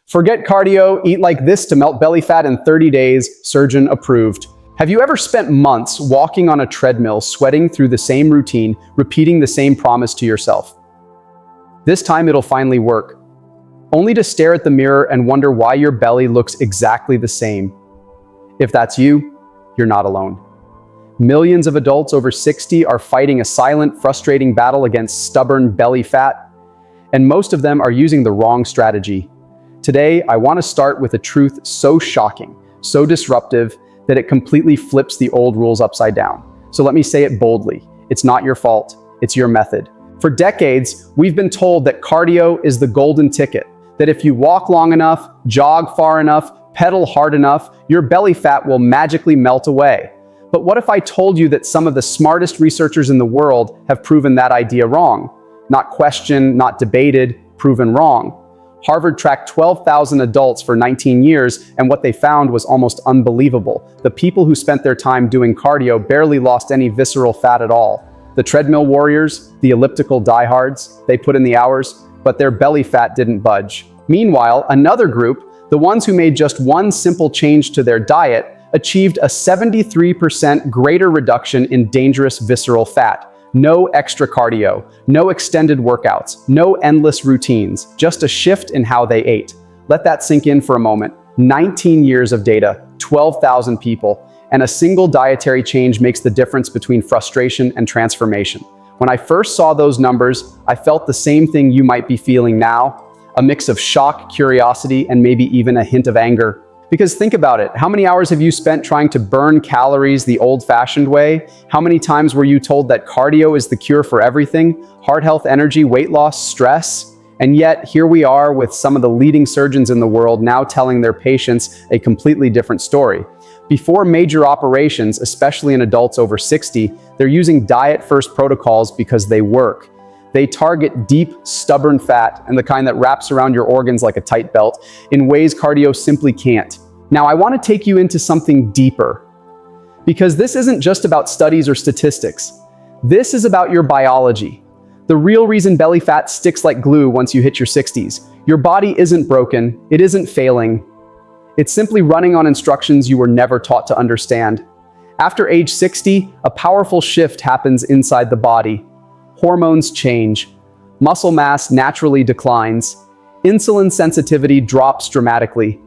Forget cardio, eat like this to melt belly fat in 30 days, surgeon approved. Have you ever spent months walking on a treadmill, sweating through the same routine, repeating the same promise to yourself? This time it'll finally work, only to stare at the mirror and wonder why your belly looks exactly the same. If that's you, you're not alone. Millions of adults over 60 are fighting a silent, frustrating battle against stubborn belly fat, and most of them are using the wrong strategy. Today, I want to start with a truth so shocking, so disruptive, that it completely flips the old rules upside down. So let me say it boldly. It's not your fault. It's your method. For decades, we've been told that cardio is the golden ticket, that if you walk long enough, jog far enough, pedal hard enough, your belly fat will magically melt away. But what if I told you that some of the smartest researchers in the world have proven that idea wrong? Not questioned, not debated, proven wrong. Harvard tracked 12,000 adults for 19 years, and what they found was almost unbelievable. The people who spent their time doing cardio barely lost any visceral fat at all. The treadmill warriors, the elliptical diehards, they put in the hours, but their belly fat didn't budge. Meanwhile, another group, the ones who made just one simple change to their diet, achieved a 73% greater reduction in dangerous visceral fat. No extra cardio, no extended workouts, no endless routines, just a shift in how they ate. Let that sink in for a moment. 19 years of data, 12,000 people, and a single dietary change makes the difference between frustration and transformation. When I first saw those numbers, I felt the same thing you might be feeling now, a mix of shock, curiosity, and maybe even a hint of anger. Because think about it, how many hours have you spent trying to burn calories the old-fashioned way? How many times were you told that cardio is the cure for everything? Heart health, energy, weight loss, stress? And yet, here we are with some of the leading surgeons in the world now telling their patients a completely different story. Before major operations, especially in adults over 60, they're using diet-first protocols because they work. They target deep, stubborn fat, and the kind that wraps around your organs like a tight belt, in ways cardio simply can't. Now, I want to take you into something deeper, because this isn't just about studies or statistics. This is about your biology. The real reason belly fat sticks like glue once you hit your 60s. Your body isn't broken, it isn't failing. It's simply running on instructions you were never taught to understand. After age 60, a powerful shift happens inside the body. Hormones change, muscle mass naturally declines, insulin sensitivity drops dramatically.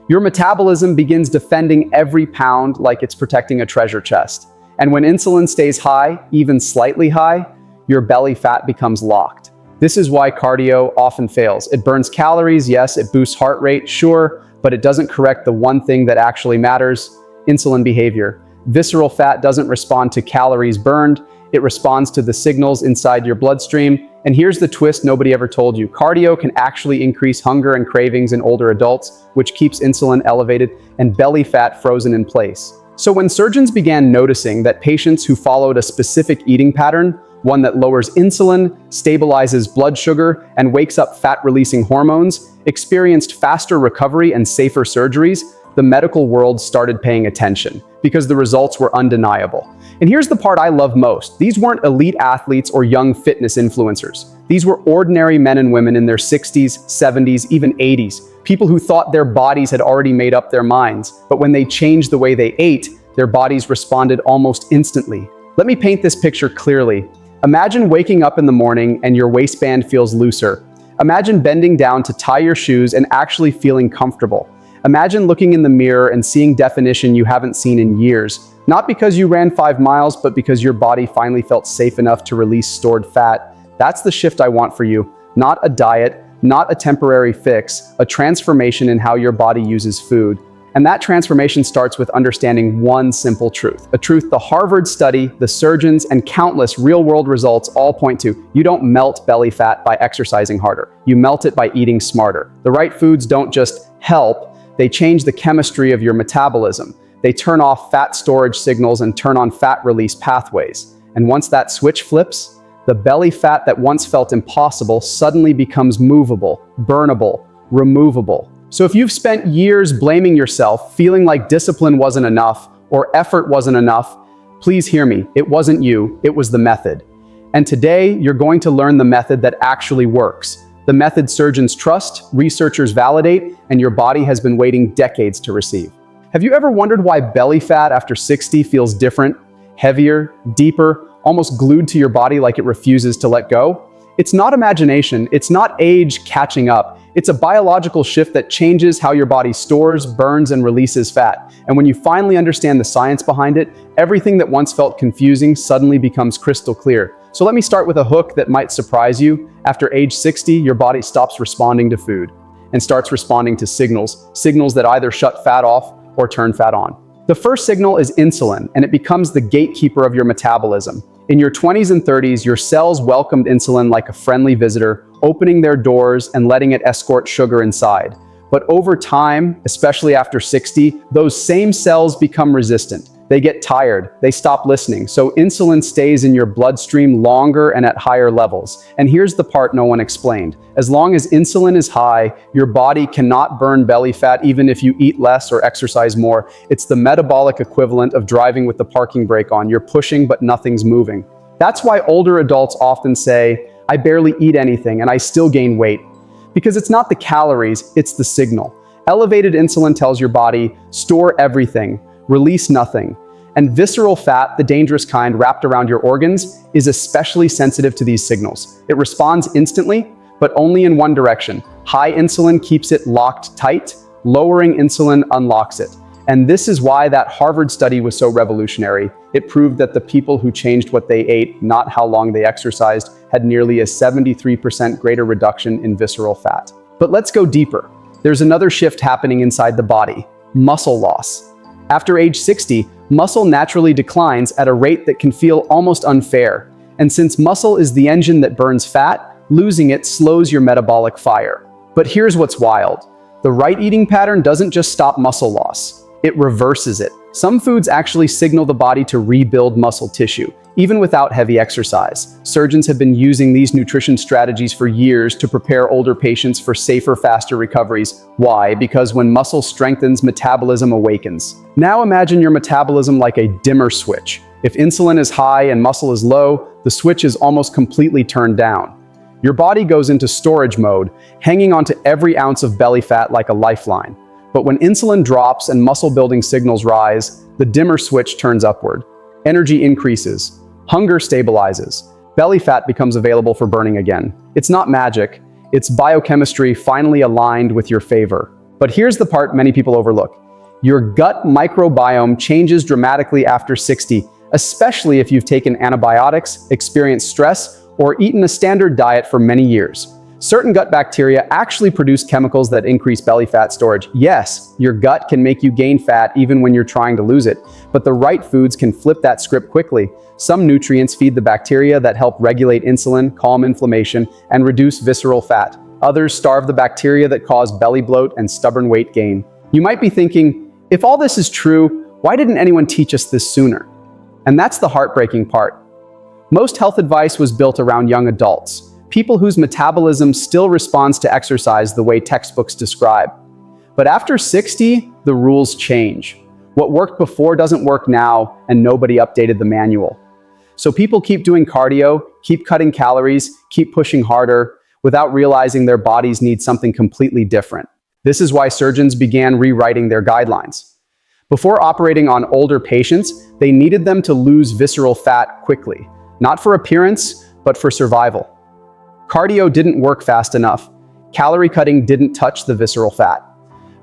Your metabolism begins defending every pound like it's protecting a treasure chest. And when insulin stays high, even slightly high, your belly fat becomes locked. This is why cardio often fails. It burns calories, yes, it boosts heart rate, sure, but it doesn't correct the one thing that actually matters: insulin behavior. Visceral fat doesn't respond to calories burned, it responds to the signals inside your bloodstream. And here's the twist nobody ever told you. Cardio can actually increase hunger and cravings in older adults, which keeps insulin elevated and belly fat frozen in place. So when surgeons began noticing that patients who followed a specific eating pattern, one that lowers insulin, stabilizes blood sugar, and wakes up fat-releasing hormones, experienced faster recovery and safer surgeries, the medical world started paying attention because the results were undeniable. And here's the part I love most. These weren't elite athletes or young fitness influencers. These were ordinary men and women in their 60s, 70s, even 80s. People who thought their bodies had already made up their minds. But when they changed the way they ate, their bodies responded almost instantly. Let me paint this picture clearly. Imagine waking up in the morning and your waistband feels looser. Imagine bending down to tie your shoes and actually feeling comfortable. Imagine looking in the mirror and seeing definition you haven't seen in years. Not because you ran 5 miles, but because your body finally felt safe enough to release stored fat. That's the shift I want for you. Not a diet, not a temporary fix, a transformation in how your body uses food. And that transformation starts with understanding one simple truth. A truth the Harvard study, the surgeons, and countless real-world results all point to. You don't melt belly fat by exercising harder. You melt it by eating smarter. The right foods don't just help, they change the chemistry of your metabolism. They turn off fat storage signals and turn on fat release pathways. And once that switch flips, the belly fat that once felt impossible suddenly becomes movable, burnable, removable. So if you've spent years blaming yourself, feeling like discipline wasn't enough or effort wasn't enough, please hear me. It wasn't you, it was the method. And today, you're going to learn the method that actually works. The method surgeons trust, researchers validate, and your body has been waiting decades to receive. Have you ever wondered why belly fat after 60 feels different, heavier, deeper, almost glued to your body like it refuses to let go? It's not imagination, it's not age catching up. It's a biological shift that changes how your body stores, burns, and releases fat. And when you finally understand the science behind it, everything that once felt confusing suddenly becomes crystal clear. So let me start with a hook that might surprise you. After age 60, your body stops responding to food and starts responding to signals that either shut fat off or turn fat on. The first signal is insulin, and it becomes the gatekeeper of your metabolism. In your 20s and 30s, your cells welcomed insulin like a friendly visitor, opening their doors and letting it escort sugar inside. But over time, especially after 60, those same cells become resistant. They get tired, they stop listening, so insulin stays in your bloodstream longer and at higher levels. And here's the part no one explained. As long as insulin is high, your body cannot burn belly fat even if you eat less or exercise more. It's the metabolic equivalent of driving with the parking brake on. You're pushing, but nothing's moving. That's why older adults often say, "I barely eat anything and I still gain weight." Because it's not the calories, it's the signal. Elevated insulin tells your body, store everything, release nothing. And visceral fat, the dangerous kind wrapped around your organs, is especially sensitive to these signals. It responds instantly, but only in one direction. High insulin keeps it locked tight, lowering insulin unlocks it. And this is why that Harvard study was so revolutionary. It proved that the people who changed what they ate, not how long they exercised, had nearly a 73% greater reduction in visceral fat. But let's go deeper. There's another shift happening inside the body: muscle loss. After age 60, muscle naturally declines at a rate that can feel almost unfair. And since muscle is the engine that burns fat, losing it slows your metabolic fire. But here's what's wild. The right eating pattern doesn't just stop muscle loss, it reverses it. Some foods actually signal the body to rebuild muscle tissue, even without heavy exercise. Surgeons have been using these nutrition strategies for years to prepare older patients for safer, faster recoveries. Why? Because when muscle strengthens, metabolism awakens. Now imagine your metabolism like a dimmer switch. If insulin is high and muscle is low, the switch is almost completely turned down. Your body goes into storage mode, hanging onto every ounce of belly fat like a lifeline. But when insulin drops and muscle-building signals rise, the dimmer switch turns upward. Energy increases, hunger stabilizes, belly fat becomes available for burning again. It's not magic, it's biochemistry finally aligned with your favor. But here's the part many people overlook. Your gut microbiome changes dramatically after 60, especially if you've taken antibiotics, experienced stress, or eaten a standard diet for many years. Certain gut bacteria actually produce chemicals that increase belly fat storage. Yes, your gut can make you gain fat even when you're trying to lose it, but the right foods can flip that script quickly. Some nutrients feed the bacteria that help regulate insulin, calm inflammation, and reduce visceral fat. Others starve the bacteria that cause belly bloat and stubborn weight gain. You might be thinking, if all this is true, why didn't anyone teach us this sooner? And that's the heartbreaking part. Most health advice was built around young adults, people whose metabolism still responds to exercise the way textbooks describe. But after 60, the rules change. What worked before doesn't work now, and nobody updated the manual. So people keep doing cardio, keep cutting calories, keep pushing harder, without realizing their bodies need something completely different. This is why surgeons began rewriting their guidelines. Before operating on older patients, they needed them to lose visceral fat quickly, not for appearance, but for survival. Cardio didn't work fast enough. Calorie cutting didn't touch the visceral fat.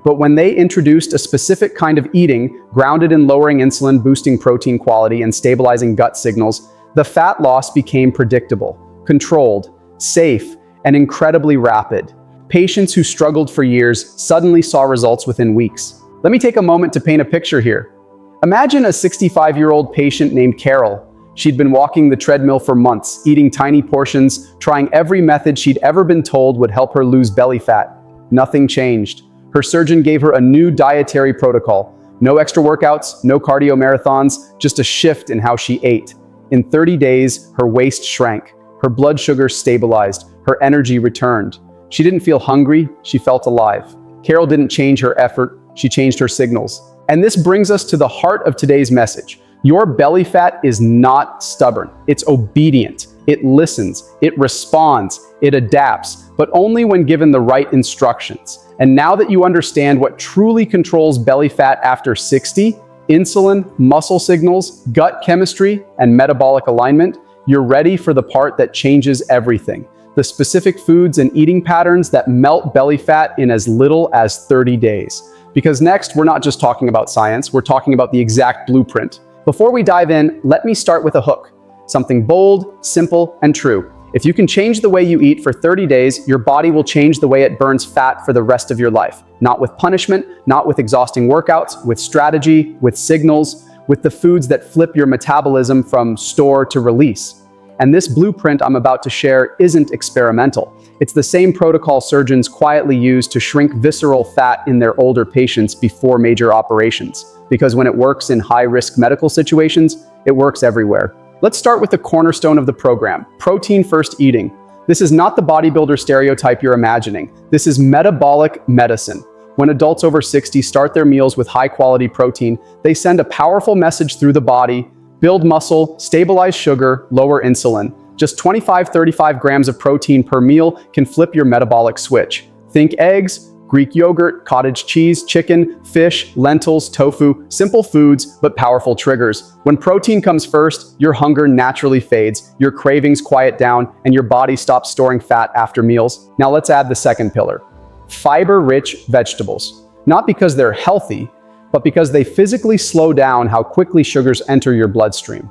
But when they introduced a specific kind of eating, grounded in lowering insulin, boosting protein quality, and stabilizing gut signals, the fat loss became predictable, controlled, safe, and incredibly rapid. Patients who struggled for years suddenly saw results within weeks. Let me take a moment to paint a picture here. Imagine a 65-year-old patient named Carol. She'd been walking the treadmill for months, eating tiny portions, trying every method she'd ever been told would help her lose belly fat. Nothing changed. Her surgeon gave her a new dietary protocol. No extra workouts, no cardio marathons, just a shift in how she ate. In 30 days, her waist shrank, her blood sugar stabilized, her energy returned. She didn't feel hungry, she felt alive. Carol didn't change her effort, she changed her signals. And this brings us to the heart of today's message. Your belly fat is not stubborn, it's obedient. It listens, it responds, it adapts, but only when given the right instructions. And now that you understand what truly controls belly fat after 60, insulin, muscle signals, gut chemistry, and metabolic alignment, you're ready for the part that changes everything. The specific foods and eating patterns that melt belly fat in as little as 30 days. Because next, we're not just talking about science, we're talking about the exact blueprint. Before we dive in, let me start with a hook. Something bold, simple, and true. If you can change the way you eat for 30 days, your body will change the way it burns fat for the rest of your life. Not with punishment, not with exhausting workouts, with strategy, with signals, with the foods that flip your metabolism from store to release. And this blueprint I'm about to share isn't experimental. It's the same protocol surgeons quietly use to shrink visceral fat in their older patients before major operations. Because when it works in high-risk medical situations, it works everywhere. Let's start with the cornerstone of the program, protein-first eating. This is not the bodybuilder stereotype you're imagining. This is metabolic medicine. When adults over 60 start their meals with high-quality protein, they send a powerful message through the body: build muscle, stabilize sugar, lower insulin. Just 25-35 grams of protein per meal can flip your metabolic switch. Think eggs, Greek yogurt, cottage cheese, chicken, fish, lentils, tofu, simple foods, but powerful triggers. When protein comes first, your hunger naturally fades, your cravings quiet down, and your body stops storing fat after meals. Now let's add the second pillar: fiber-rich vegetables. Not because they're healthy, but because they physically slow down how quickly sugars enter your bloodstream.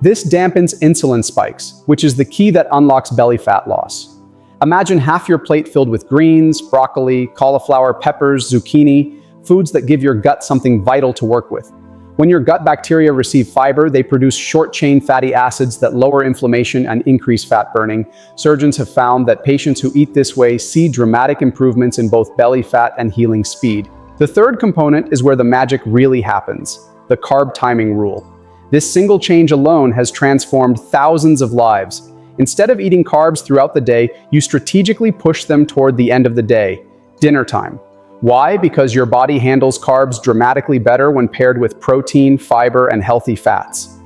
This dampens insulin spikes, which is the key that unlocks belly fat loss. Imagine half your plate filled with greens, broccoli, cauliflower, peppers, zucchini, foods that give your gut something vital to work with. When your gut bacteria receive fiber, they produce short-chain fatty acids that lower inflammation and increase fat burning. Surgeons have found that patients who eat this way see dramatic improvements in both belly fat and healing speed. The third component is where the magic really happens: the carb timing rule. This single change alone has transformed thousands of lives. Instead of eating carbs throughout the day, you strategically push them toward the end of the day, dinner time. Why? Because your body handles carbs dramatically better when paired with protein, fiber, and healthy fats.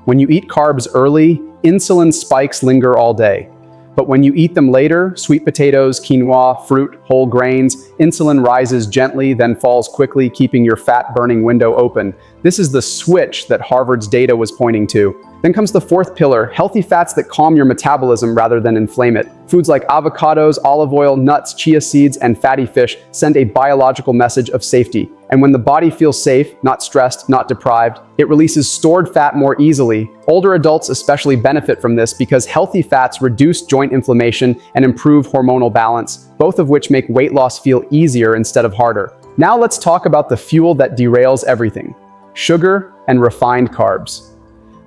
When you eat carbs early, insulin spikes linger all day. But when you eat them later, sweet potatoes, quinoa, fruit, whole grains, insulin rises gently, then falls quickly, keeping your fat-burning window open. This is the switch that Harvard's data was pointing to. Then comes the fourth pillar: healthy fats that calm your metabolism rather than inflame it. Foods like avocados, olive oil, nuts, chia seeds, and fatty fish send a biological message of safety. And when the body feels safe, not stressed, not deprived, it releases stored fat more easily. Older adults especially benefit from this because healthy fats reduce joint inflammation and improve hormonal balance, both of which make weight loss feel easier instead of harder. Now let's talk about the fuel that derails everything: sugar and refined carbs.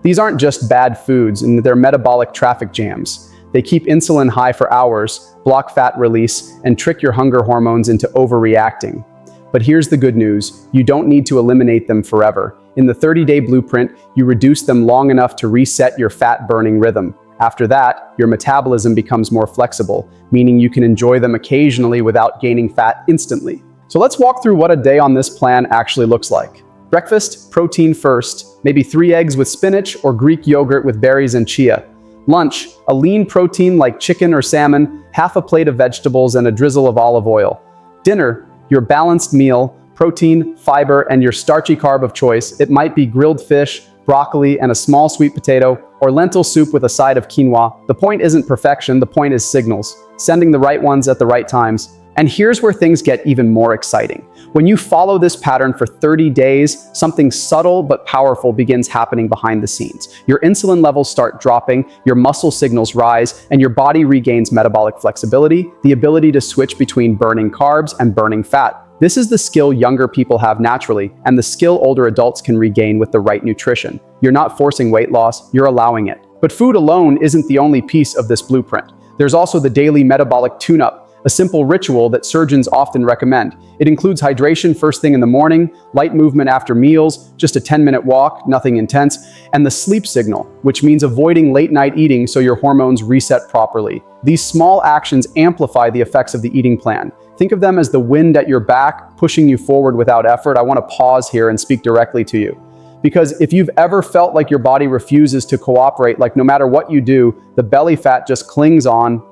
These aren't just bad foods, and they're metabolic traffic jams. They keep insulin high for hours, block fat release, and trick your hunger hormones into overreacting. But here's the good news: you don't need to eliminate them forever. In the 30-day blueprint, you reduce them long enough to reset your fat-burning rhythm. After that, your metabolism becomes more flexible, meaning you can enjoy them occasionally without gaining fat instantly. So let's walk through what a day on this plan actually looks like. Breakfast, protein first, maybe 3 eggs with spinach or Greek yogurt with berries and chia. Lunch, a lean protein like chicken or salmon, half a plate of vegetables and a drizzle of olive oil. Dinner, your balanced meal, protein, fiber, and your starchy carb of choice. It might be grilled fish, broccoli, and a small sweet potato, or lentil soup with a side of quinoa. The point isn't perfection, the point is signals, sending the right ones at the right times. And here's where things get even more exciting. When you follow this pattern for 30 days, something subtle but powerful begins happening behind the scenes. Your insulin levels start dropping, your muscle signals rise, and your body regains metabolic flexibility, the ability to switch between burning carbs and burning fat. This is the skill younger people have naturally, and the skill older adults can regain with the right nutrition. You're not forcing weight loss, you're allowing it. But food alone isn't the only piece of this blueprint. There's also the daily metabolic tune-up, a simple ritual that surgeons often recommend. It includes hydration first thing in the morning, light movement after meals, just a 10-minute walk, nothing intense, and the sleep signal, which means avoiding late-night eating so your hormones reset properly. These small actions amplify the effects of the eating plan. Think of them as the wind at your back, pushing you forward without effort. I want to pause here and speak directly to you. Because if you've ever felt like your body refuses to cooperate, like no matter what you do, the belly fat just clings on,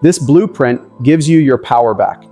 this blueprint gives you your power back.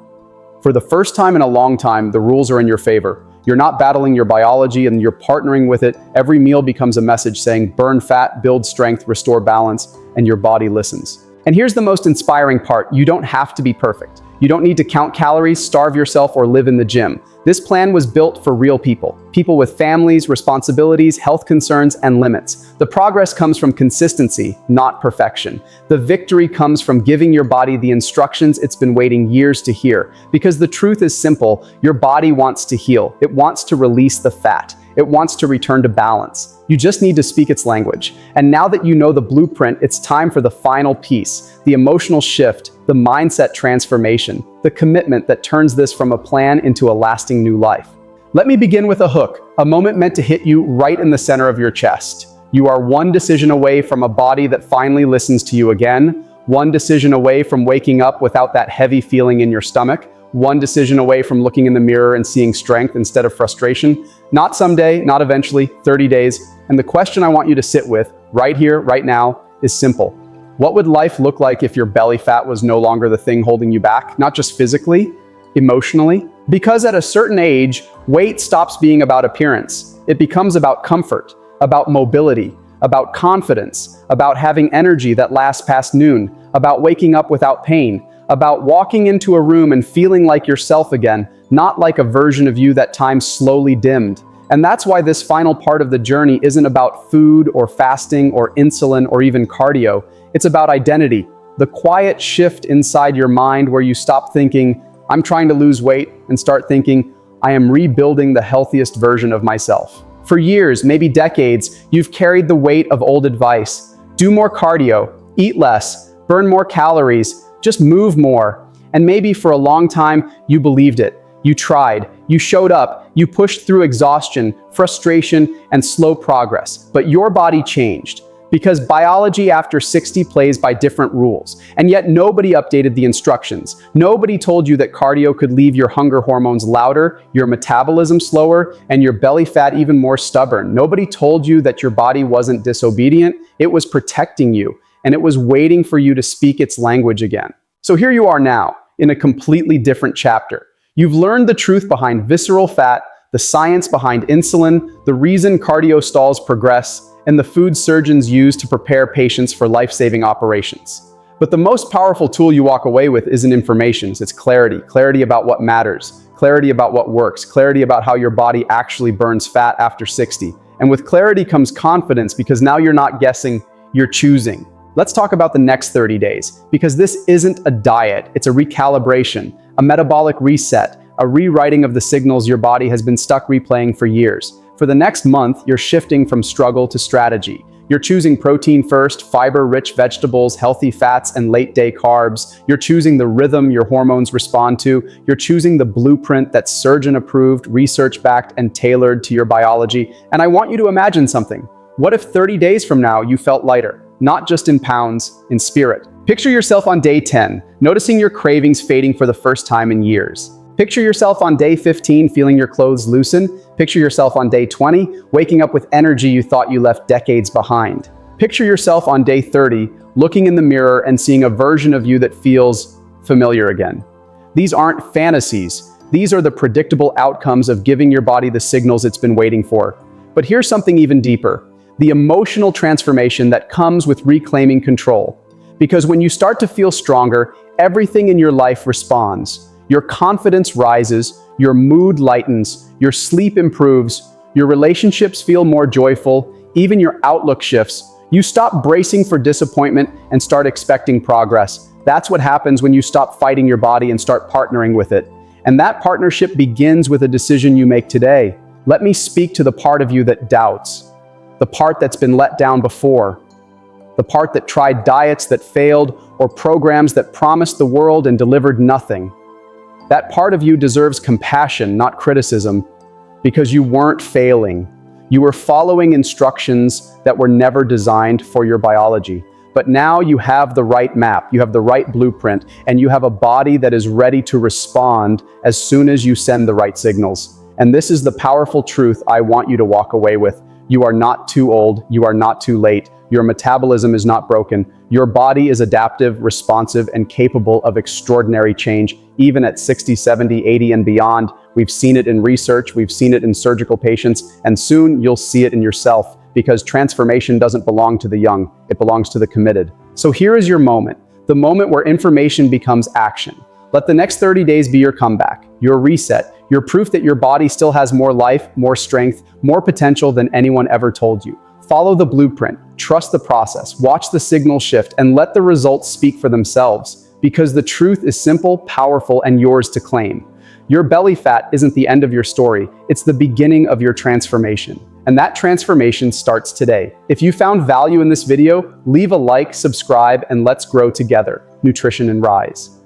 For the first time in a long time, the rules are in your favor. You're not battling your biology and you're partnering with it. Every meal becomes a message saying, burn fat, build strength, restore balance, and your body listens. And here's the most inspiring part. You don't have to be perfect. You don't need to count calories, starve yourself, or live in the gym. This plan was built for real people. People with families, responsibilities, health concerns, and limits. The progress comes from consistency, not perfection. The victory comes from giving your body the instructions it's been waiting years to hear. Because the truth is simple, your body wants to heal. It wants to release the fat. It wants to return to balance. You just need to speak its language. And now that you know the blueprint, it's time for the final piece, the emotional shift, the mindset transformation, the commitment that turns this from a plan into a lasting new life. Let me begin with a hook, a moment meant to hit you right in the center of your chest. You are one decision away from a body that finally listens to you again, one decision away from waking up without that heavy feeling in your stomach, one decision away from looking in the mirror and seeing strength instead of frustration. Not someday, not eventually, 30 days. And the question I want you to sit with right here, right now, is simple. What would life look like if your belly fat was no longer the thing holding you back? Not just physically, emotionally? Because at a certain age, weight stops being about appearance. It becomes about comfort, about mobility, about confidence, about having energy that lasts past noon, about waking up without pain, about walking into a room and feeling like yourself again, not like a version of you that time slowly dimmed. And that's why this final part of the journey isn't about food or fasting or insulin or even cardio. It's about identity, the quiet shift inside your mind where you stop thinking, I'm trying to lose weight, and start thinking, I am rebuilding the healthiest version of myself. For years, maybe decades, you've carried the weight of old advice. Do more cardio, eat less, burn more calories, just move more. And maybe for a long time, you believed it. You tried, you showed up, you pushed through exhaustion, frustration, and slow progress. But your body changed. Because biology after 60 plays by different rules. And yet nobody updated the instructions. Nobody told you that cardio could leave your hunger hormones louder, your metabolism slower, and your belly fat even more stubborn. Nobody told you that your body wasn't disobedient. It was protecting you. And it was waiting for you to speak its language again. So here you are now, in a completely different chapter. You've learned the truth behind visceral fat, the science behind insulin, the reason cardio stalls progress, and the food surgeons use to prepare patients for life-saving operations. But the most powerful tool you walk away with isn't information, it's clarity. Clarity about what matters, clarity about what works, clarity about how your body actually burns fat after 60. And with clarity comes confidence, because now you're not guessing, you're choosing. Let's talk about the next 30 days, because this isn't a diet, it's a recalibration, a metabolic reset, a rewriting of the signals your body has been stuck replaying for years. For the next month, you're shifting from struggle to strategy. You're choosing protein first, fiber-rich vegetables, healthy fats, and late-day carbs. You're choosing the rhythm your hormones respond to. You're choosing the blueprint that's surgeon-approved, research-backed, and tailored to your biology. And I want you to imagine something. What if 30 days from now you felt lighter? Not just in pounds, in spirit. Picture yourself on day 10, noticing your cravings fading for the first time in years. Picture yourself on day 15 feeling your clothes loosen. Picture yourself on day 20 waking up with energy you thought you left decades behind. Picture yourself on day 30 looking in the mirror and seeing a version of you that feels familiar again. These aren't fantasies. These are the predictable outcomes of giving your body the signals it's been waiting for. But here's something even deeper. The emotional transformation that comes with reclaiming control. Because when you start to feel stronger, everything in your life responds. Your confidence rises, your mood lightens, your sleep improves, your relationships feel more joyful, even your outlook shifts. You stop bracing for disappointment and start expecting progress. That's what happens when you stop fighting your body and start partnering with it. And that partnership begins with a decision you make today. Let me speak to the part of you that doubts. The part that's been let down before, the part that tried diets that failed or programs that promised the world and delivered nothing. That part of you deserves compassion, not criticism, because you weren't failing. You were following instructions that were never designed for your biology. But now you have the right map, you have the right blueprint, and you have a body that is ready to respond as soon as you send the right signals. And this is the powerful truth I want you to walk away with. You are not too old. You are not too late. Your metabolism is not broken. Your body is adaptive, responsive, and capable of extraordinary change, even at 60, 70, 80, and beyond. We've seen it in research, we've seen it in surgical patients, and soon you'll see it in yourself, because transformation doesn't belong to the young, it belongs to the committed. So here is your moment, the moment where information becomes action. Let the next 30 days be your comeback, your reset, your proof that your body still has more life, more strength, more potential than anyone ever told you. Follow the blueprint, trust the process, watch the signal shift, and let the results speak for themselves. Because the truth is simple, powerful, and yours to claim. Your belly fat isn't the end of your story, it's the beginning of your transformation. And that transformation starts today. If you found value in this video, leave a like, subscribe, and let's grow together. Nutrition and Rise.